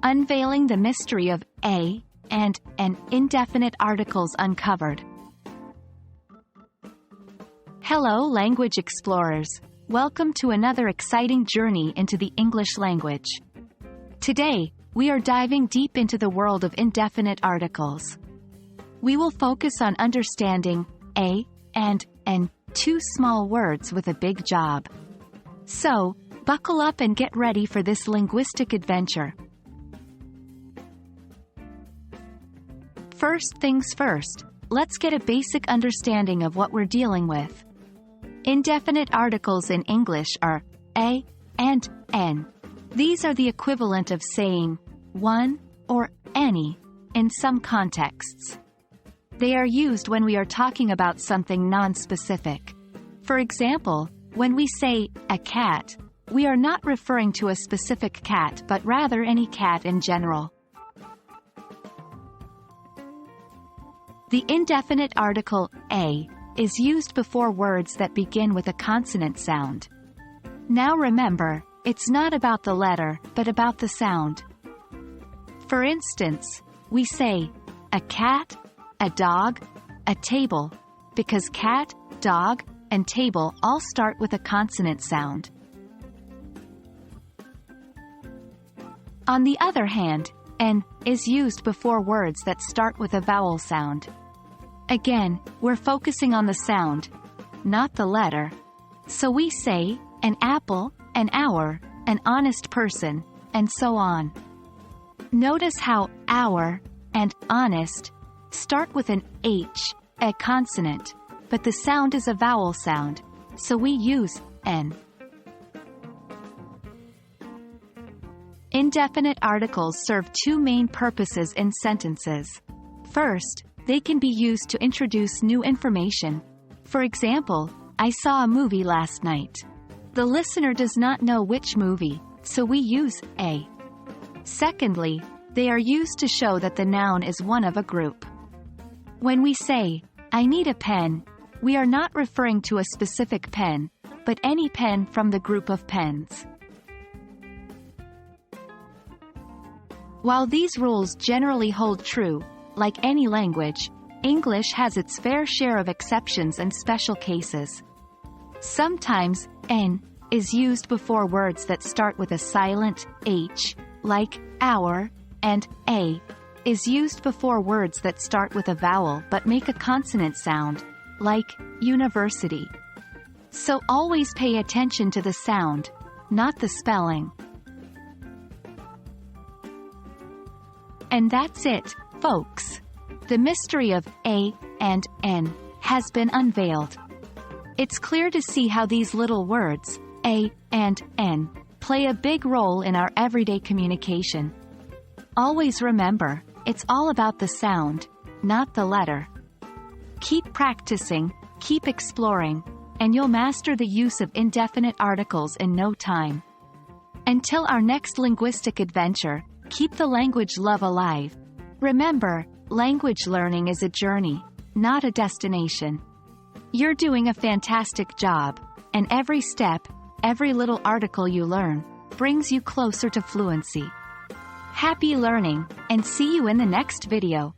Unveiling the mystery of a and an indefinite articles uncovered. Hello, language explorers. Welcome to another exciting journey into the English language. Today, we are diving deep into the world of indefinite articles. We will focus on understanding a and an, two small words with a big job. So, buckle up and get ready for this linguistic adventure. First things first, let's get a basic understanding of what we're dealing with. Indefinite articles in English are a and an. These are the equivalent of saying one or any in some contexts. They are used when we are talking about something non-specific. For example, when we say a cat, we are not referring to a specific cat but rather any cat in general. The indefinite article a is used before words that begin with a consonant sound. Now remember, it's not about the letter, but about the sound. For instance, we say a cat, a dog, a table, because cat, dog, and table all start with a consonant sound. On the other hand, an is used before words that start with a vowel sound. Again, we're focusing on the sound, not the letter. So we say an apple, an hour, an honest person, and so on. Notice how hour and honest start with an H, a consonant, but the sound is a vowel sound, so we use n. Indefinite articles serve two main purposes in sentences. First, they can be used to introduce new information. For example, I saw a movie last night. The listener does not know which movie, so we use a. Secondly, they are used to show that the noun is one of a group. When we say, I need a pen, we are not referring to a specific pen, but any pen from the group of pens. While these rules generally hold true, like any language, English has its fair share of exceptions and special cases. Sometimes, n is used before words that start with a silent h, like hour, and a is used before words that start with a vowel but make a consonant sound, like university. So always pay attention to the sound, not the spelling. And that's it, folks. The mystery of a and n has been unveiled. It's clear to see how these little words, a and n, play a big role in our everyday communication. Always remember, it's all about the sound, not the letter. Keep practicing, keep exploring, and you'll master the use of indefinite articles in no time. Until our next linguistic adventure, keep the language love alive. Remember, language learning is a journey, not a destination. You're doing a fantastic job, and every step, every little article you learn, brings you closer to fluency. Happy learning, and see you in the next video.